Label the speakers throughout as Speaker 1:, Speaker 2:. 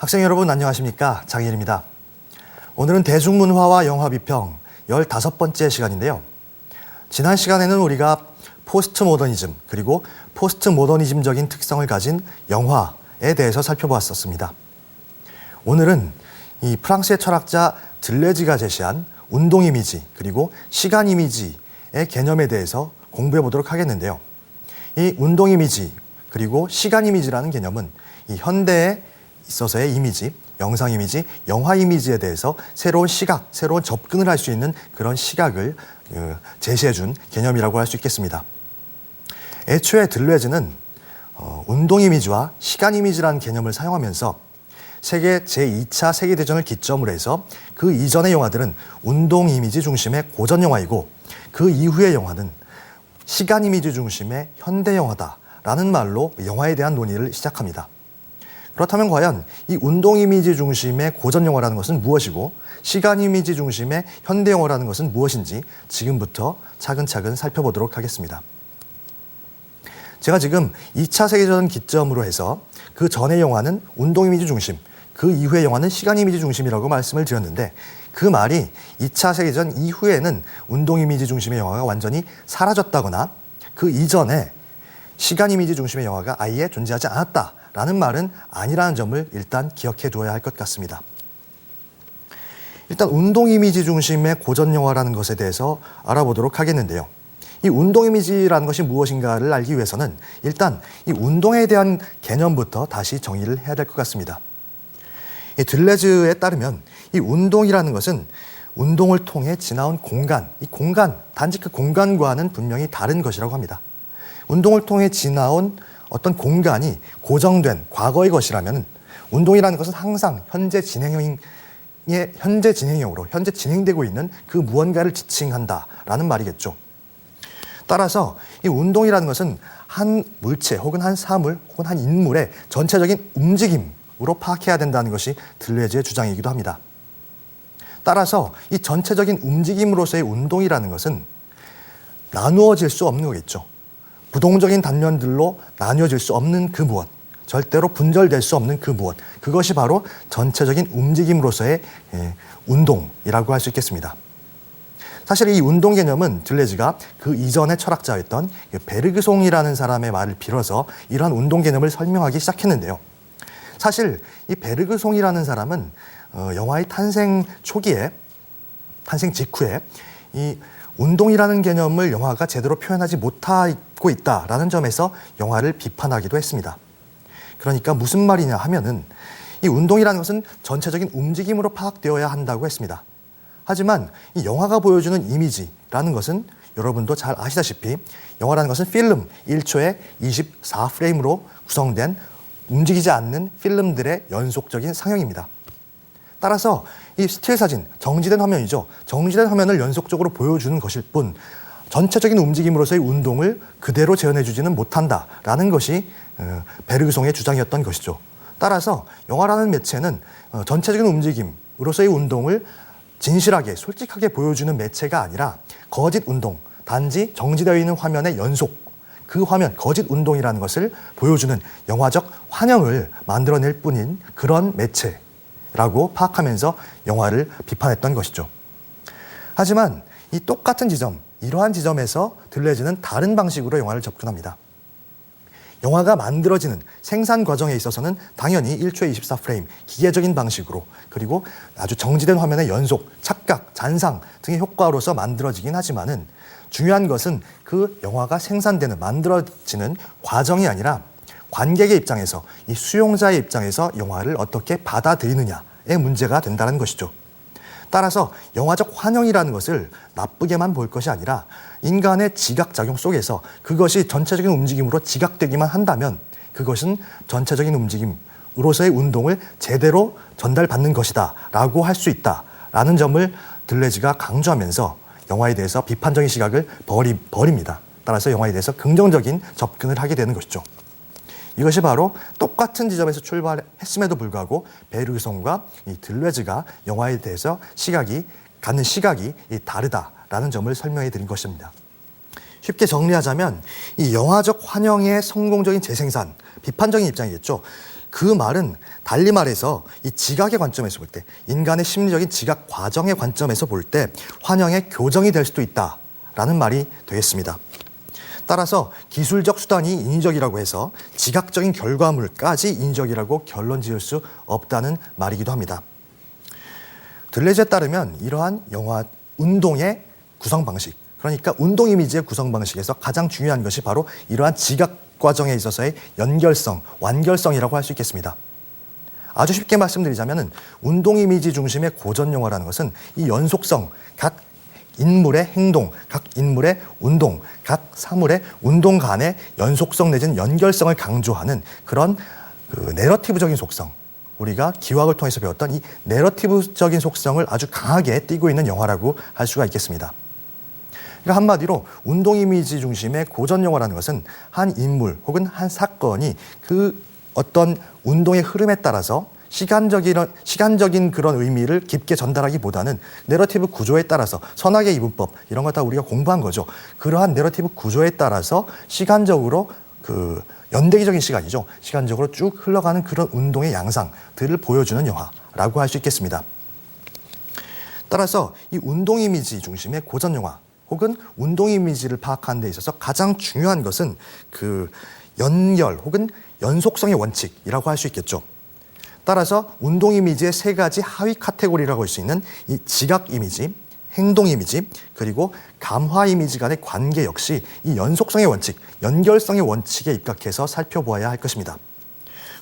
Speaker 1: 학생 여러분 안녕하십니까? 장일입니다. 오늘은 대중문화와 영화 비평 15번째 시간인데요. 지난 시간에는 우리가 포스트 모더니즘 그리고 포스트 모더니즘적인 특성을 가진 영화에 대해서 살펴보았었습니다. 오늘은 이 프랑스의 철학자 들레즈가 제시한 운동 이미지 그리고 시간 이미지의 개념에 대해서 공부해 보도록 하겠는데요. 이 운동 이미지 그리고 시간 이미지라는 개념은 이 현대에 있어서의 이미지, 영상 이미지, 영화 이미지에 대해서 새로운 시각, 새로운 접근을 할 수 있는 그런 시각을 제시해 준 개념이라고 할 수 있겠습니다. 애초에 들레즈는 운동 이미지와 시간 이미지라는 개념을 사용하면서 세계 제2차 세계대전을 기점으로 해서 그 이전의 영화들은 운동 이미지 중심의 고전 영화이고 그 이후의 영화는 시간 이미지 중심의 현대 영화다라는 말로 영화에 대한 논의를 시작합니다. 그렇다면 과연 이 운동 이미지 중심의 고전 영화라는 것은 무엇이고 시간 이미지 중심의 현대 영화라는 것은 무엇인지 지금부터 차근차근 살펴보도록 하겠습니다. 제가 지금 2차 세계대전 기점으로 해서 그 전의 영화는 운동 이미지 중심, 그 이후의 영화는 시간 이미지 중심이라고 말씀을 드렸는데 그 말이 2차 세계대전 이후에는 운동 이미지 중심의 영화가 완전히 사라졌다거나 그 이전에 시간 이미지 중심의 영화가 아예 존재하지 않았다라는 말은 아니라는 점을 일단 기억해 두어야 할 것 같습니다. 일단 운동 이미지 중심의 고전 영화라는 것에 대해서 알아보도록 하겠는데요. 이 운동 이미지라는 것이 무엇인가를 알기 위해서는 일단 이 운동에 대한 개념부터 다시 정의를 해야 될 것 같습니다. 이 들레즈에 따르면 이 운동이라는 것은 운동을 통해 지나온 공간, 이 공간, 단지 그 공간과는 분명히 다른 것이라고 합니다. 운동을 통해 지나온 어떤 공간이 고정된 과거의 것이라면 운동이라는 것은 항상 현재 진행형으로 현재 진행되고 있는 그 무언가를 지칭한다라는 말이겠죠. 따라서 이 운동이라는 것은 한 물체 혹은 한 사물 혹은 한 인물의 전체적인 움직임으로 파악해야 된다는 것이 들레즈의 주장이기도 합니다. 따라서 이 전체적인 움직임으로서의 운동이라는 것은 나누어질 수 없는 거겠죠. 부동적인 단면들로 나뉘어질 수 없는 그 무엇, 절대로 분절될 수 없는 그 무엇, 그것이 바로 전체적인 움직임으로서의 운동이라고 할 수 있겠습니다. 사실 이 운동 개념은 들레즈가 그 이전의 철학자였던 베르그송이라는 사람의 말을 빌어서 이러한 운동 개념을 설명하기 시작했는데요. 사실 이 베르그송이라는 사람은 영화의 탄생 초기에, 탄생 직후에 이 운동이라는 개념을 영화가 제대로 표현하지 못하고 있다라는 점에서 영화를 비판하기도 했습니다. 그러니까 무슨 말이냐 하면은 이 운동이라는 것은 전체적인 움직임으로 파악되어야 한다고 했습니다. 하지만 이 영화가 보여주는 이미지라는 것은 여러분도 잘 아시다시피 영화라는 것은 필름 1초에 24프레임으로 구성된 움직이지 않는 필름들의 연속적인 상영입니다. 따라서 이 스틸 사진, 정지된 화면이죠. 정지된 화면을 연속적으로 보여주는 것일 뿐 전체적인 움직임으로서의 운동을 그대로 재현해주지는 못한다라는 것이 베르그송의 주장이었던 것이죠. 따라서 영화라는 매체는 전체적인 움직임으로서의 운동을 진실하게, 솔직하게 보여주는 매체가 아니라 거짓 운동, 단지 정지되어 있는 화면의 연속, 그 화면, 거짓 운동이라는 것을 보여주는 영화적 환영을 만들어낼 뿐인 그런 매체라고 파악하면서 영화를 비판했던 것이죠. 하지만 이 똑같은 지점, 이러한 지점에서 들레즈는 다른 방식으로 영화를 접근합니다. 영화가 만들어지는 생산 과정에 있어서는 당연히 1초에 24프레임, 기계적인 방식으로 그리고 아주 정지된 화면의 연속, 착각, 잔상 등의 효과로서 만들어지긴 하지만은 중요한 것은 그 영화가 생산되는, 만들어지는 과정이 아니라 관객의 입장에서, 이 수용자의 입장에서 영화를 어떻게 받아들이느냐의 문제가 된다는 것이죠. 따라서 영화적 환영이라는 것을 나쁘게만 볼 것이 아니라 인간의 지각작용 속에서 그것이 전체적인 움직임으로 지각되기만 한다면 그것은 전체적인 움직임으로서의 운동을 제대로 전달받는 것이다 라고 할 수 있다라는 점을 들레즈가 강조하면서 영화에 대해서 비판적인 시각을 버립니다. 따라서 영화에 대해서 긍정적인 접근을 하게 되는 것이죠. 이것이 바로 똑같은 지점에서 출발했음에도 불구하고 베르그송과 이 들레즈가 영화에 대해서 갖는 시각이 다르다라는 점을 설명해 드린 것입니다. 쉽게 정리하자면 이 영화적 환영의 성공적인 재생산, 비판적인 입장이겠죠. 그 말은 달리 말해서 이 지각의 관점에서 볼 때, 인간의 심리적인 지각 과정의 관점에서 볼 때 환영의 교정이 될 수도 있다라는 말이 되겠습니다. 따라서 기술적 수단이 인위적이라고 해서 지각적인 결과물까지 인위적이라고 결론 지을 수 없다는 말이기도 합니다. 들레즈에 따르면 이러한 영화 운동의 구성 방식, 그러니까 운동 이미지의 구성 방식에서 가장 중요한 것이 바로 이러한 지각 과정에 있어서의 연결성, 완결성이라고 할 수 있겠습니다. 아주 쉽게 말씀드리자면 운동 이미지 중심의 고전 영화라는 것은 이 연속성, 각 인물의 행동, 각 인물의 운동, 각 사물의 운동 간의 연속성 내지는 연결성을 강조하는 그런 내러티브적인 속성, 우리가 기화학을 통해서 배웠던 이 내러티브적인 속성을 아주 강하게 띠고 있는 영화라고 할 수가 있겠습니다. 그러니까 한마디로 운동 이미지 중심의 고전 영화라는 것은 한 인물 혹은 한 사건이 그 어떤 운동의 흐름에 따라서 시간적인 그런 의미를 깊게 전달하기보다는 내러티브 구조에 따라서 선악의 이분법 이런 거 다 우리가 공부한 거죠. 그러한 내러티브 구조에 따라서 시간적으로 연대기적인 시간이죠. 시간적으로 쭉 흘러가는 그런 운동의 양상들을 보여주는 영화라고 할 수 있겠습니다. 따라서 이 운동 이미지 중심의 고전 영화 혹은 운동 이미지를 파악하는 데 있어서 가장 중요한 것은 그 연결 혹은 연속성의 원칙이라고 할 수 있겠죠. 따라서 운동 이미지의 세 가지 하위 카테고리라고 할 수 있는 이 지각 이미지, 행동 이미지, 그리고 감화 이미지 간의 관계 역시 이 연속성의 원칙, 연결성의 원칙에 입각해서 살펴보아야 할 것입니다.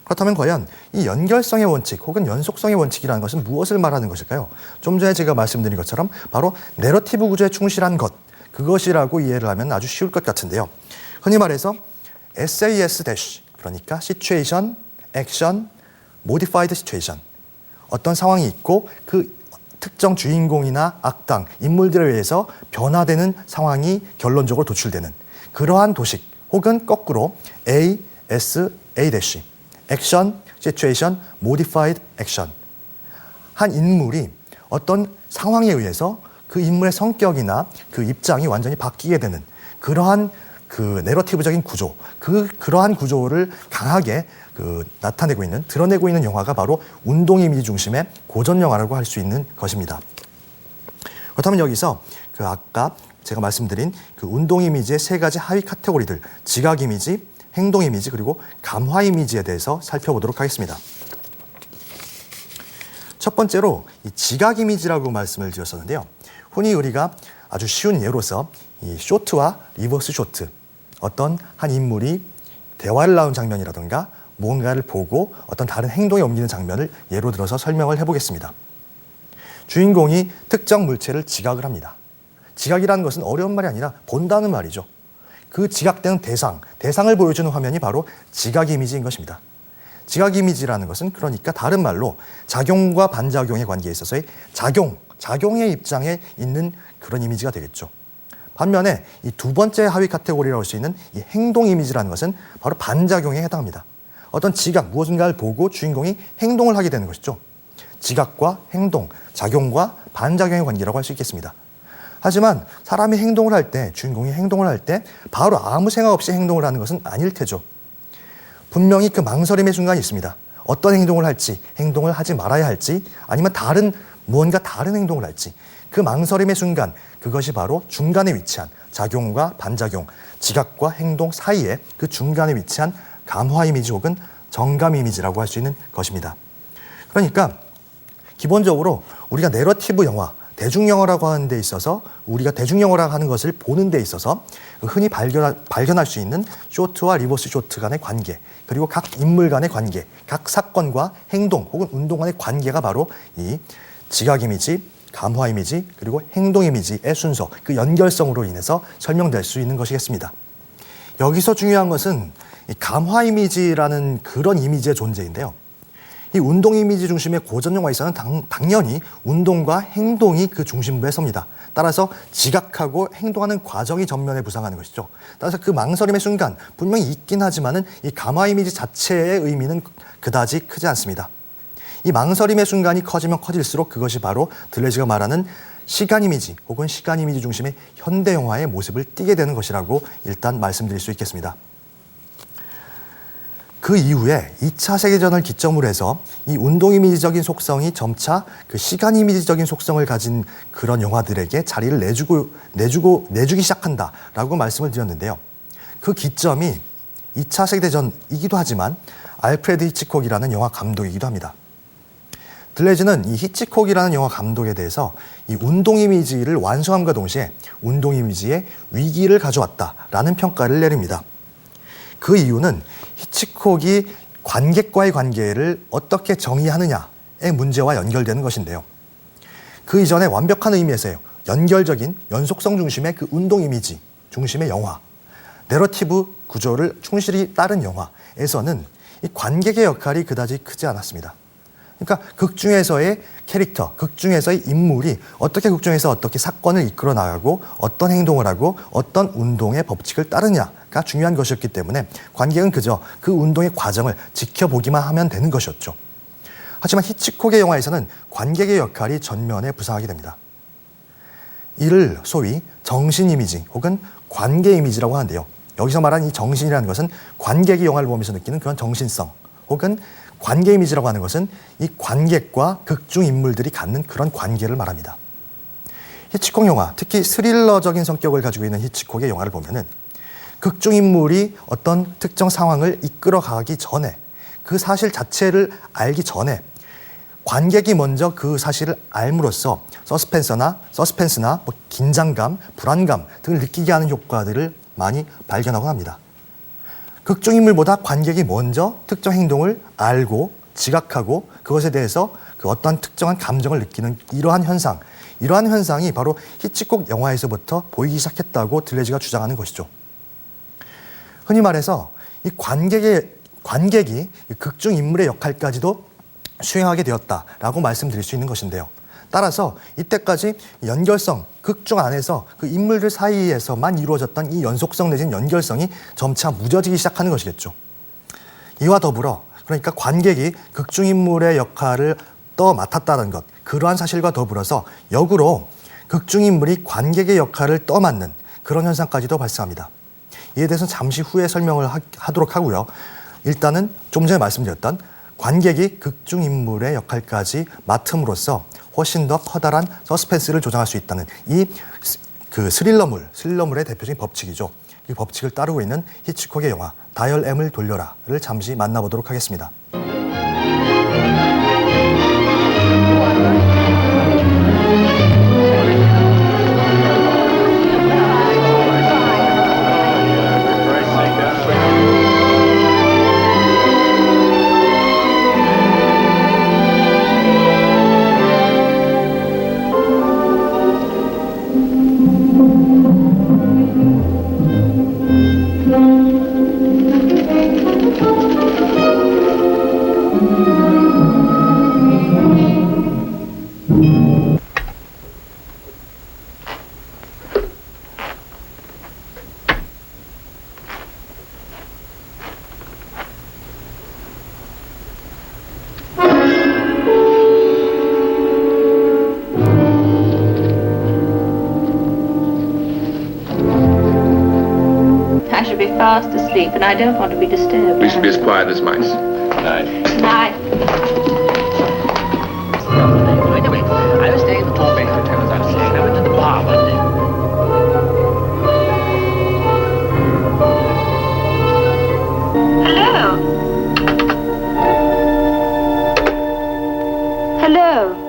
Speaker 1: 그렇다면 과연 이 연결성의 원칙 혹은 연속성의 원칙이라는 것은 무엇을 말하는 것일까요? 좀 전에 제가 말씀드린 것처럼 바로 내러티브 구조에 충실한 것, 그것이라고 이해를 하면 아주 쉬울 것 같은데요. 흔히 말해서 SAS- 그러니까 시츄에이션, 액션, 모디파이드 시츄에이션, 어떤 상황이 있고 그 특정 주인공이나 악당, 인물들에 의해서 변화되는 상황이 결론적으로 도출되는 그러한 도식 혹은 거꾸로 ASA- 액션, 시츄에이션, 모디파이드 액션, 한 인물이 어떤 상황에 의해서 그 인물의 성격이나 그 입장이 완전히 바뀌게 되는 그러한 그 내러티브적인 구조, 그러한 구조를 강하게 나타내고 있는, 드러내고 있는 영화가 바로 운동 이미지 중심의 고전 영화라고 할 수 있는 것입니다. 그렇다면 여기서 아까 제가 말씀드린 그 운동 이미지의 세 가지 하위 카테고리들, 지각 이미지, 행동 이미지, 그리고 감화 이미지에 대해서 살펴보도록 하겠습니다. 첫 번째로 이 지각 이미지라고 말씀을 드렸었는데요. 흔히 우리가 아주 쉬운 예로서 이 쇼트와 리버스 쇼트, 어떤 한 인물이 대화를 나눈 장면이라든가 무언가를 보고 어떤 다른 행동에 옮기는 장면을 예로 들어서 설명을 해보겠습니다. 주인공이 특정 물체를 지각을 합니다. 지각이라는 것은 어려운 말이 아니라 본다는 말이죠. 그 지각되는 대상을 보여주는 화면이 바로 지각 이미지인 것입니다. 지각 이미지라는 것은 그러니까 다른 말로 작용과 반작용의 관계에 있어서의 작용의 입장에 있는 그런 이미지가 되겠죠. 반면에 이 두 번째 하위 카테고리라고 할 수 있는 이 행동 이미지라는 것은 바로 반작용에 해당합니다. 어떤 지각, 무엇인가를 보고 주인공이 행동을 하게 되는 것이죠. 지각과 행동, 작용과 반작용의 관계라고 할 수 있겠습니다. 하지만 사람이 행동을 할 때, 주인공이 행동을 할 때 바로 아무 생각 없이 행동을 하는 것은 아닐 테죠. 분명히 그 망설임의 순간이 있습니다. 어떤 행동을 할지, 행동을 하지 말아야 할지, 아니면 무언가 다른 행동을 할지, 그 망설임의 순간, 그것이 바로 중간에 위치한 작용과 반작용, 지각과 행동 사이에 그 중간에 위치한 감화 이미지 혹은 정감 이미지라고 할 수 있는 것입니다. 그러니까 기본적으로 우리가 내러티브 영화, 대중영화라고 하는 데 있어서 우리가 대중영화라고 하는 것을 보는 데 있어서 흔히 발견할 수 있는 쇼트와 리버스 쇼트 간의 관계, 그리고 각 인물 간의 관계, 각 사건과 행동 혹은 운동 간의 관계가 바로 이 지각 이미지, 감화 이미지, 그리고 행동 이미지의 순서, 그 연결성으로 인해서 설명될 수 있는 것이겠습니다. 여기서 중요한 것은 이 감화 이미지라는 그런 이미지의 존재인데요. 이 운동 이미지 중심의 고전 영화에서는 당연히 운동과 행동이 그 중심부에 섭니다. 따라서 지각하고 행동하는 과정이 전면에 부상하는 것이죠. 따라서 그 망설임의 순간 분명히 있긴 하지만은 이 감화 이미지 자체의 의미는 그다지 크지 않습니다. 이 망설임의 순간이 커지면 커질수록 그것이 바로 들레즈가 말하는 시간 이미지 혹은 시간 이미지 중심의 현대 영화의 모습을 띠게 되는 것이라고 일단 말씀드릴 수 있겠습니다. 그 이후에 2차 세계전을 기점으로 해서 이 운동 이미지적인 속성이 점차 그 시간 이미지적인 속성을 가진 그런 영화들에게 자리를 내주기 시작한다라고 말씀을 드렸는데요. 그 기점이 2차 세계대전이기도 하지만 알프레드 히치콕이라는 영화 감독이기도 합니다. 들레즈는 이 히치콕이라는 영화 감독에 대해서 이 운동 이미지를 완성함과 동시에 운동 이미지의 위기를 가져왔다라는 평가를 내립니다. 그 이유는 히치콕이 관객과의 관계를 어떻게 정의하느냐의 문제와 연결되는 것인데요. 그 이전에 완벽한 의미에서요. 연결적인 연속성 중심의 그 운동 이미지 중심의 영화, 내러티브 구조를 충실히 따른 영화에서는 이 관객의 역할이 그다지 크지 않았습니다. 그러니까 극 중에서의 캐릭터, 극 중에서의 인물이 어떻게 극 중에서 어떻게 사건을 이끌어 나가고 어떤 행동을 하고 어떤 운동의 법칙을 따르냐가 중요한 것이었기 때문에 관객은 그저 그 운동의 과정을 지켜보기만 하면 되는 것이었죠. 하지만 히치콕의 영화에서는 관객의 역할이 전면에 부상하게 됩니다. 이를 소위 정신 이미지 혹은 관계 이미지라고 하는데요. 여기서 말하는 이 정신이라는 것은 관객이 영화를 보면서 느끼는 그런 정신성 혹은 관계 이미지라고 하는 것은 이 관객과 극중 인물들이 갖는 그런 관계를 말합니다. 히치콕 영화, 특히 스릴러적인 성격을 가지고 있는 히치콕의 영화를 보면은 극중 인물이 어떤 특정 상황을 이끌어가기 전에 그 사실 자체를 알기 전에 관객이 먼저 그 사실을 알므로써 서스펜스나 뭐 긴장감, 불안감 등을 느끼게 하는 효과들을 많이 발견하곤 합니다. 극중 인물보다 관객이 먼저 특정 행동을 알고 지각하고 그것에 대해서 그 어떤 특정한 감정을 느끼는 이러한 현상이 바로 히치콕 영화에서부터 보이기 시작했다고 들레즈가 주장하는 것이죠. 흔히 말해서 이 관객이 극중 인물의 역할까지도 수행하게 되었다라고 말씀드릴 수 있는 것인데요. 따라서 이때까지 연결성, 극중 안에서 그 인물들 사이에서만 이루어졌던 이 연속성 내지는 연결성이 점차 무뎌지기 시작하는 것이겠죠. 이와 더불어 그러니까 관객이 극중 인물의 역할을 맡았다는 것, 그러한 사실과 더불어서 역으로 극중 인물이 관객의 역할을 맡는 그런 현상까지도 발생합니다. 이에 대해서는 잠시 후에 설명을 하도록 하고요. 일단은 좀 전에 말씀드렸던 관객이 극중 인물의 역할까지 맡음으로써 훨씬 더 커다란 서스펜스를 조장할 수 있다는 그 스릴러물의 대표적인 법칙이죠. 이 법칙을 따르고 있는 히치콕의 영화 다이얼 M을 돌려라를 잠시 만나보도록 하겠습니다.
Speaker 2: Fast asleep, and I don't want to be disturbed.
Speaker 3: We should be as quiet as mice.
Speaker 2: Night. Night.
Speaker 3: I was staying at the Torbay Hotel as I was saying. I went to the bar one day.
Speaker 2: Hello. Hello.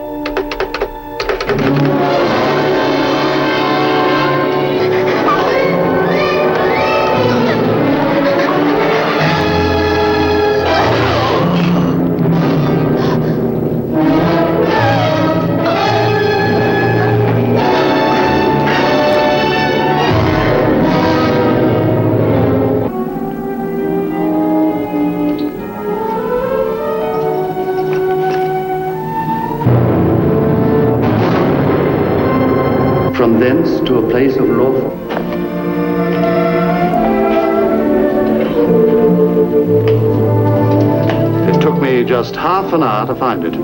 Speaker 4: From thence to a place of lawful. It took me just half an hour to find it.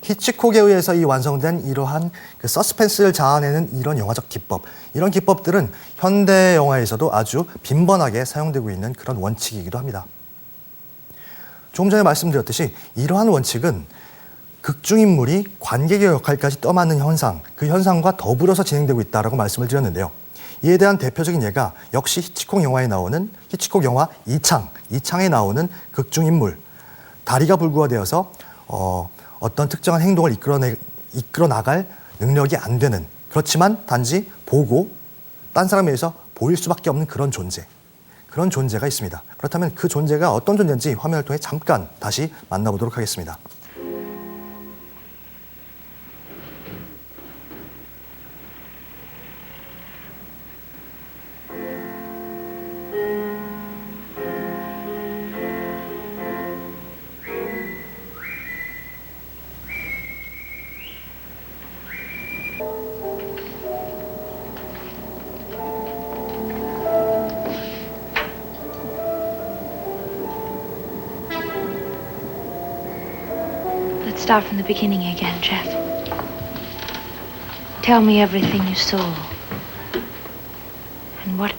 Speaker 1: 히치콕에 의해서 이 완성된 이러한 그 서스펜스를 자아내는 이런 영화적 기법, 이런 기법들은 현대 영화에서도 아주 빈번하게 사용되고 있는 그런 원칙이기도 합니다. 조금 전에 말씀드렸듯이 이러한 원칙은 극중 인물이 관객의 역할까지 떠맡는 현상, 그 현상과 더불어서 진행되고 있다고 말씀을 드렸는데요. 이에 대한 대표적인 예가 역시 히치콕 영화에 나오는 히치콕 영화 이창에 나오는 극중 인물, 다리가 불구화되어서 어떤 특정한 행동을 이끌어 나갈 능력이 안 되는, 그렇지만 단지 보고 딴 사람에 의해서 보일 수밖에 없는 그런 존재가 있습니다. 그렇다면 그 존재가 어떤 존재인지 화면을 통해 잠깐 다시 만나보도록 하겠습니다.
Speaker 2: Let's start from the beginning again, Jeff. Tell me everything you saw. And what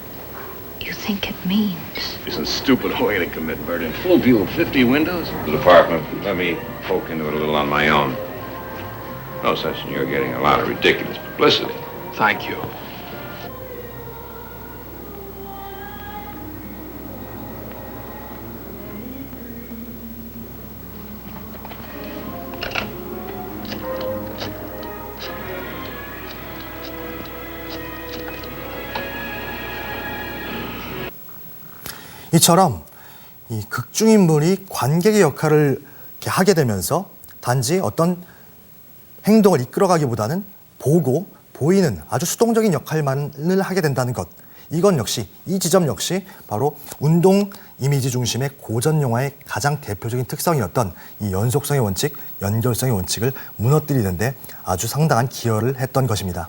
Speaker 2: you think it means.
Speaker 5: It's a stupid way to commit murder. In full view of 50 windows?
Speaker 6: The department let me poke into it a little on my own. No such, and you're getting a lot of ridiculous publicity.
Speaker 5: Thank you.
Speaker 1: 이처럼 이 극중 인물이 관객의 역할을 이렇게 하게 되면서 단지 어떤 행동을 이끌어가기보다는 보고 보이는 아주 수동적인 역할만을 하게 된다는 것, 이 지점 역시 바로 운동 이미지 중심의 고전 영화의 가장 대표적인 특성이었던 이 연속성의 원칙, 연결성의 원칙을 무너뜨리는데 아주 상당한 기여를 했던 것입니다.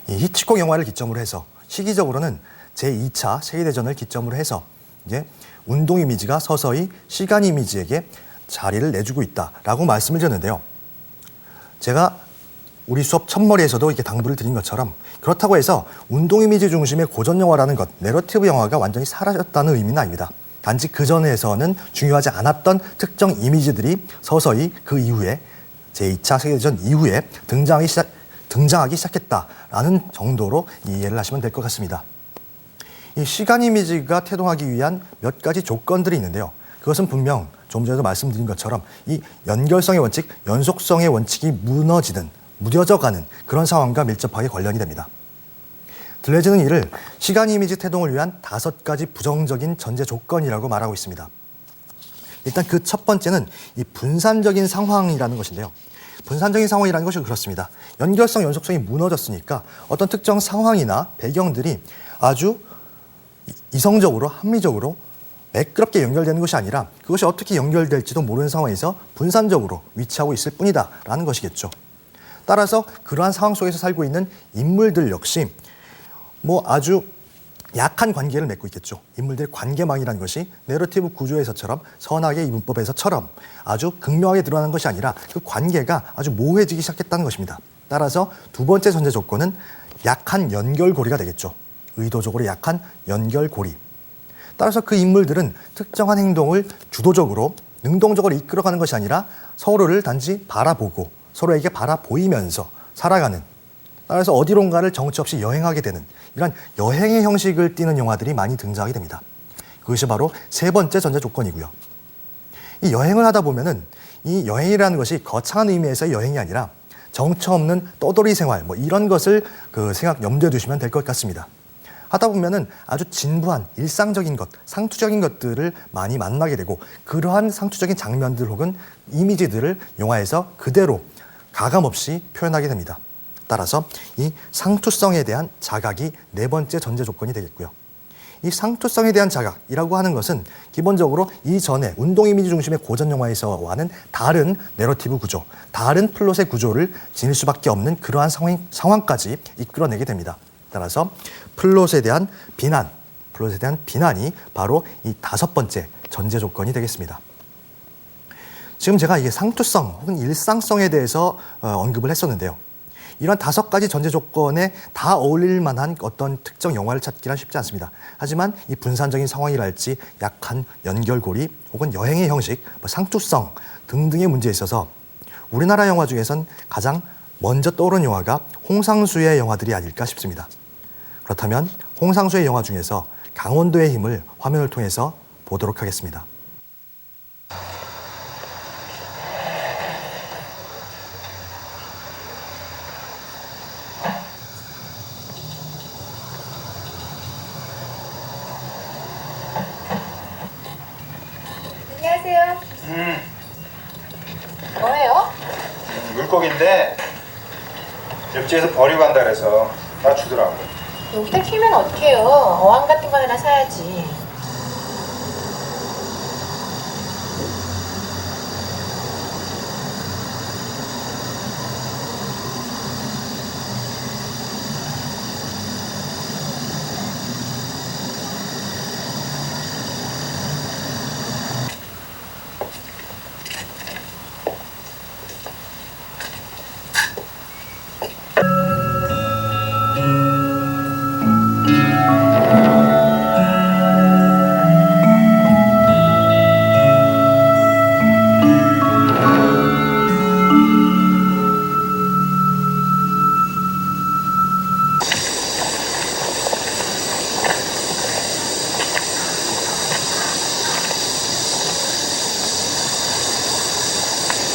Speaker 1: 이 히치콕 영화를 기점으로 해서 시기적으로는 제2차 세계대전을 기점으로 해서 이제 운동 이미지가 서서히 시간 이미지에게 자리를 내주고 있다라고 말씀을 드렸는데요. 제가 우리 수업 첫머리에서도 이렇게 당부를 드린 것처럼 그렇다고 해서 운동 이미지 중심의 고전 영화라는 것, 내러티브 영화가 완전히 사라졌다는 의미는 아닙니다. 단지 그전에서는 중요하지 않았던 특정 이미지들이 서서히 그 이후에 제2차 세계대전 이후에 등장하기 시작했다라는 정도로 이해를 하시면 될 것 같습니다. 이 시간 이미지가 태동하기 위한 몇 가지 조건들이 있는데요. 그것은 분명 좀 전에도 말씀드린 것처럼 이 연결성의 원칙, 연속성의 원칙이 무뎌져가는 그런 상황과 밀접하게 관련이 됩니다. 들레즈는 이를 시간 이미지 태동을 위한 5가지 부정적인 전제 조건이라고 말하고 있습니다. 일단 그 첫 번째는 이 분산적인 상황이라는 것인데요. 분산적인 상황이라는 것이 그렇습니다. 연결성, 연속성이 무너졌으니까 어떤 특정 상황이나 배경들이 아주 이성적으로, 합리적으로 매끄럽게 연결되는 것이 아니라 그것이 어떻게 연결될지도 모르는 상황에서 분산적으로 위치하고 있을 뿐이다라는 것이겠죠. 따라서 그러한 상황 속에서 살고 있는 인물들 역시 아주 약한 관계를 맺고 있겠죠. 인물들의 관계망이라는 것이 내러티브 구조에서처럼 선악의 이분법에서처럼 아주 극명하게 드러나는 것이 아니라 그 관계가 아주 모호해지기 시작했다는 것입니다. 따라서 두 번째 전제 조건은 약한 연결고리가 되겠죠. 의도적으로 약한 연결고리. 따라서 그 인물들은 특정한 행동을 주도적으로, 능동적으로 이끌어가는 것이 아니라 서로를 단지 바라보고 서로에게 바라보이면서 살아가는, 따라서 어디론가를 정처 없이 여행하게 되는 이런 여행의 형식을 띠는 영화들이 많이 등장하게 됩니다. 그것이 바로 세 번째 전제 조건이고요. 이 여행을 하다 보면은 이 여행이라는 것이 거창한 의미에서의 여행이 아니라 정처 없는 떠돌이 생활 이런 것을 염두에 두시면 될 것 같습니다. 하다 보면은 아주 진부한 일상적인 것, 상투적인 것들을 많이 만나게 되고 그러한 상투적인 장면들 혹은 이미지들을 영화에서 그대로 가감없이 표현하게 됩니다. 따라서 이 상투성에 대한 자각이 네 번째 전제 조건이 되겠고요. 이 상투성에 대한 자각이라고 하는 것은 기본적으로 이전에 운동 이미지 중심의 고전 영화에서와는 다른 내러티브 구조, 다른 플롯의 구조를 지닐 수밖에 없는 그러한 상황까지 이끌어내게 됩니다. 따라서 플롯에 대한 비난이 바로 이 5번째 전제 조건이 되겠습니다. 지금 제가 이게 상투성 혹은 일상성에 대해서 언급을 했었는데요. 이런 5가지 전제 조건에 다 어울릴 만한 어떤 특정 영화를 찾기란 쉽지 않습니다. 하지만 이 분산적인 상황이랄지 약한 연결고리 혹은 여행의 형식, 상투성 등등의 문제에 있어서 우리나라 영화 중에선 가장 먼저 떠오른 영화가 홍상수의 영화들이 아닐까 싶습니다. 그렇다면 홍상수의 영화 중에서 강원도의 힘을 화면을 통해서 보도록 하겠습니다.
Speaker 7: 안녕하세요. 뭐예요?
Speaker 8: 물고기인데 옆집에서 버리고 간다 그래서 나 주더라고.
Speaker 7: 여기다 키우면 어떡해요? 어항 같은 거 하나 사야지.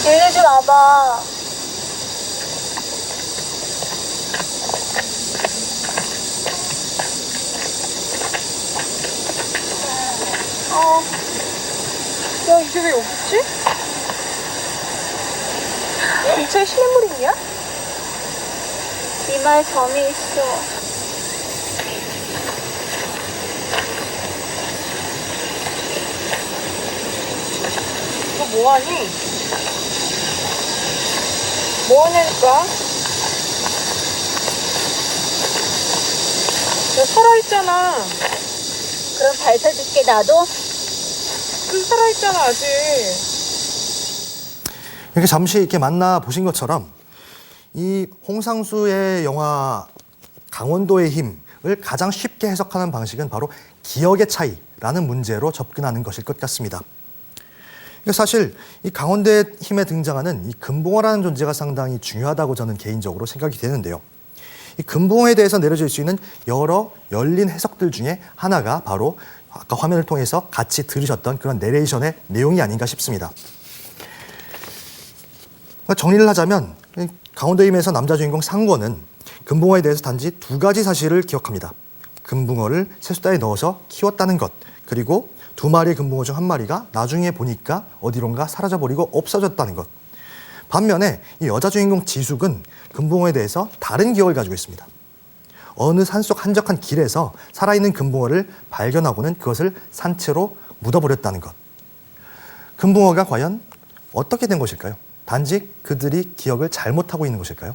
Speaker 7: 일로 좀 와봐. 야, 이게 왜 여기 있지? 근처에 시냇물 있냐? 이마에 점이 있어. 너 뭐하니? 뭐하냐니까? 너 살아있잖아. 그럼 발사줄게 나도? 그 살아있잖아 아직.
Speaker 1: 이렇게 잠시 이렇게 만나 보신 것처럼 이 홍상수의 영화 강원도의 힘을 가장 쉽게 해석하는 방식은 바로 기억의 차이라는 문제로 접근하는 것일 것 같습니다. 사실 이 강원도의 힘에 등장하는 이 금붕어라는 존재가 상당히 중요하다고 저는 개인적으로 생각이 되는데요. 이 금붕어에 대해서 내려질 수 있는 여러 열린 해석들 중에 하나가 바로 아까 화면을 통해서 같이 들으셨던 그런 내레이션의 내용이 아닌가 싶습니다. 정리를 하자면 강원도의 힘에서 남자 주인공 상권은 금붕어에 대해서 단지 2가지 사실을 기억합니다. 금붕어를 세숫대에 넣어서 키웠다는 것, 그리고 2마리의 금붕어 중 1마리가 나중에 보니까 어디론가 사라져버리고 없어졌다는 것. 반면에 이 여자 주인공 지숙은 금붕어에 대해서 다른 기억을 가지고 있습니다. 어느 산속 한적한 길에서 살아있는 금붕어를 발견하고는 그것을 산채로 묻어버렸다는 것. 금붕어가 과연 어떻게 된 것일까요? 단지 그들이 기억을 잘못하고 있는 것일까요?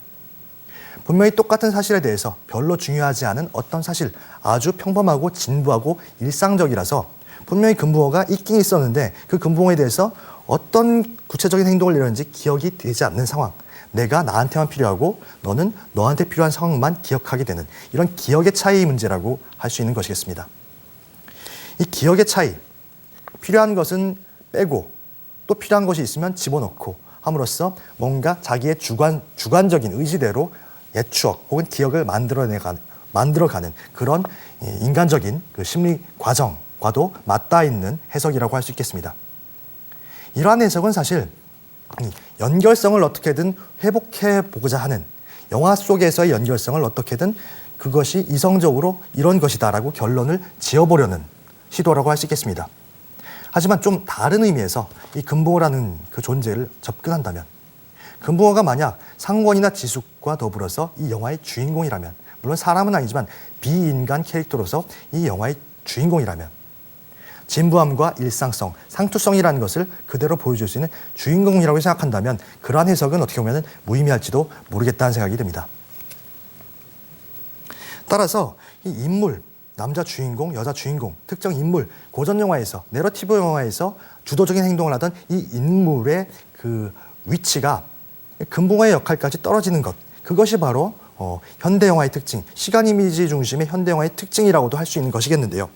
Speaker 1: 분명히 똑같은 사실에 대해서 별로 중요하지 않은 어떤 사실, 아주 평범하고 진부하고 일상적이라서 분명히 금붕어가 있긴 있었는데 그 금붕어에 대해서 어떤 구체적인 행동을 이루는지 기억이 되지 않는 상황. 내가 나한테만 필요하고 너는 너한테 필요한 상황만 기억하게 되는 이런 기억의 차이 문제라고 할 수 있는 것이겠습니다. 이 기억의 차이, 필요한 것은 빼고 또 필요한 것이 있으면 집어넣고 함으로써 뭔가 자기의 주관적인 의지대로 옛 추억 혹은 기억을 만들어가는 그런 인간적인 그 심리 과정과도 맞닿아 있는 해석이라고 할 수 있겠습니다. 이러한 해석은 사실 연결성을 어떻게든 회복해 보고자 하는 영화 속에서의 연결성을 어떻게든 그것이 이성적으로 이런 것이다라고 결론을 지어보려는 시도라고 할 수 있겠습니다. 하지만 좀 다른 의미에서 이 금붕어라는 그 존재를 접근한다면 금붕어가 만약 상권이나 지숙과 더불어서 이 영화의 주인공이라면, 물론 사람은 아니지만 비인간 캐릭터로서 이 영화의 주인공이라면 진부함과 일상성, 상투성이라는 것을 그대로 보여줄 수 있는 주인공이라고 생각한다면 그러한 해석은 어떻게 보면 무의미할지도 모르겠다는 생각이 듭니다. 따라서 이 인물, 남자 주인공, 여자 주인공, 특정 인물, 고전 영화에서, 내러티브 영화에서 주도적인 행동을 하던 이 인물의 그 위치가 금붕어의 역할까지 떨어지는 것, 그것이 바로 현대 영화의 특징, 시간 이미지 중심의 현대 영화의 특징이라고도 할 수 있는 것이겠는데요.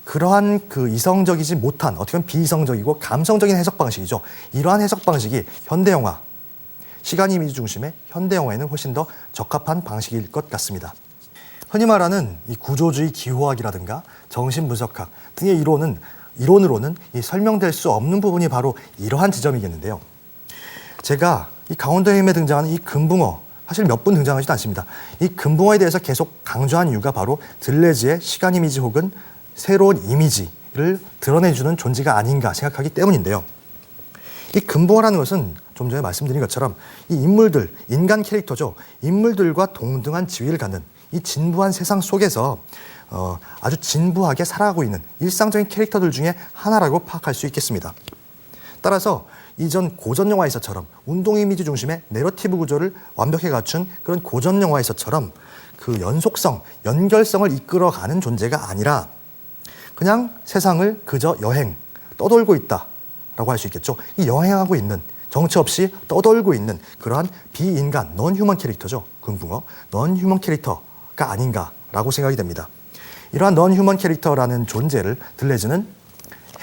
Speaker 1: 그러한 그 이성적이지 못한, 어떻게 보면 비이성적이고 감성적인 해석 방식이죠. 이러한 해석 방식이 현대 영화, 시간 이미지 중심의 현대 영화에는 훨씬 더 적합한 방식일 것 같습니다. 흔히 말하는 이 구조주의 기호학이라든가 정신분석학 등의 이론으로는 이 설명될 수 없는 부분이 바로 이러한 지점이겠는데요. 제가 이 강원도의 힘에 등장하는 이 금붕어, 사실 몇 분 등장하지도 않습니다. 이 금붕어에 대해서 계속 강조한 이유가 바로 들레즈의 시간 이미지 혹은 새로운 이미지를 드러내주는 존재가 아닌가 생각하기 때문인데요. 이 금붕어라는 것은 좀 전에 말씀드린 것처럼 이 인물들, 인간 캐릭터죠. 인물들과 동등한 지위를 갖는 이 진부한 세상 속에서 아주 진부하게 살아가고 있는 일상적인 캐릭터들 중에 하나라고 파악할 수 있겠습니다. 따라서 이전 고전 영화에서처럼 운동 이미지 중심의 내러티브 구조를 완벽히 갖춘 그런 고전 영화에서처럼 그 연속성, 연결성을 이끌어가는 존재가 아니라 그냥 세상을 그저 떠돌고 있다라고 할 수 있겠죠. 이 여행하고 있는, 정체 없이 떠돌고 있는 그러한 비인간, 넌 휴먼 캐릭터죠. 금붕어, 넌 휴먼 캐릭터가 아닌가라고 생각이 됩니다. 이러한 넌 휴먼 캐릭터라는 존재를 들레즈는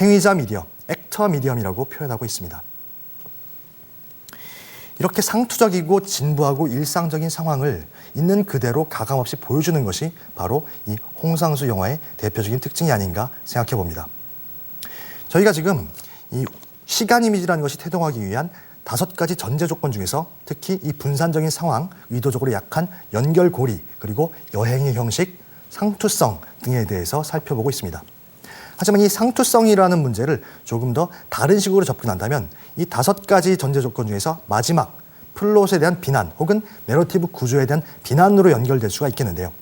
Speaker 1: 행위자 미디엄, 액터 미디엄이라고 표현하고 있습니다. 이렇게 상투적이고 진부하고 일상적인 상황을 있는 그대로 가감없이 보여주는 것이 바로 이 홍상수 영화의 대표적인 특징이 아닌가 생각해 봅니다. 저희가 지금 이 시간 이미지라는 것이 태동하기 위한 5가지 전제 조건 중에서 특히 이 분산적인 상황, 의도적으로 약한 연결고리, 그리고 여행의 형식, 상투성 등에 대해서 살펴보고 있습니다. 하지만 이 상투성이라는 문제를 조금 더 다른 식으로 접근한다면 이 5가지 전제 조건 중에서 마지막 플롯에 대한 비난 혹은 내러티브 구조에 대한 비난으로 연결될 수가 있겠는데요.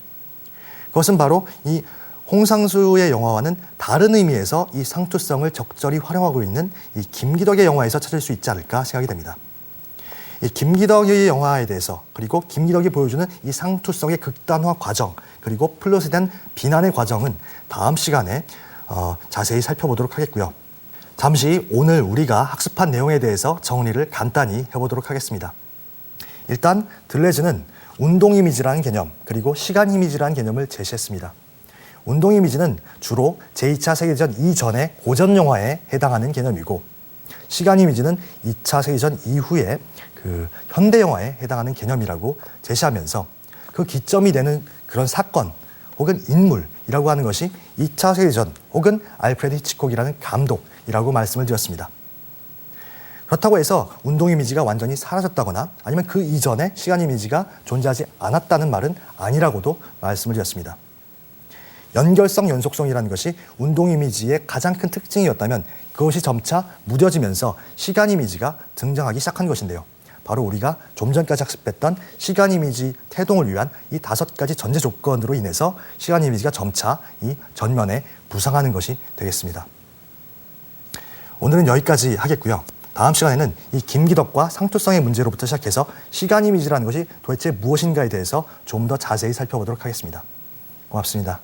Speaker 1: 그것은 바로 이 홍상수의 영화와는 다른 의미에서 이 상투성을 적절히 활용하고 있는 이 김기덕의 영화에서 찾을 수 있지 않을까 생각이 됩니다. 이 김기덕의 영화에 대해서, 그리고 김기덕이 보여주는 이 상투성의 극단화 과정, 그리고 플롯에 대한 비난의 과정은 다음 시간에 자세히 살펴보도록 하겠고요. 잠시 오늘 우리가 학습한 내용에 대해서 정리를 간단히 해보도록 하겠습니다. 일단 들레즈는 운동 이미지라는 개념, 그리고 시간 이미지라는 개념을 제시했습니다. 운동 이미지는 주로 제2차 세계대전 이전의 고전 영화에 해당하는 개념이고, 시간 이미지는 2차 세계대전 이후의 그 현대 영화에 해당하는 개념이라고 제시하면서 그 기점이 되는 그런 사건 혹은 인물이라고 하는 것이 2차 세계대전 혹은 알프레드 히치콕이라는 감독이라고 말씀을 드렸습니다. 그렇다고 해서 운동 이미지가 완전히 사라졌다거나 아니면 그 이전에 시간 이미지가 존재하지 않았다는 말은 아니라고도 말씀을 드렸습니다. 연결성, 연속성이라는 것이 운동 이미지의 가장 큰 특징이었다면 그것이 점차 무뎌지면서 시간 이미지가 등장하기 시작한 것인데요. 바로 우리가 좀 전까지 학습했던 시간 이미지 태동을 위한 이 5가지 전제 조건으로 인해서 시간 이미지가 점차 이 전면에 부상하는 것이 되겠습니다. 오늘은 여기까지 하겠고요. 다음 시간에는 이 김기덕과 상투성의 문제로부터 시작해서 시간 이미지라는 것이 도대체 무엇인가에 대해서 좀 더 자세히 살펴보도록 하겠습니다. 고맙습니다.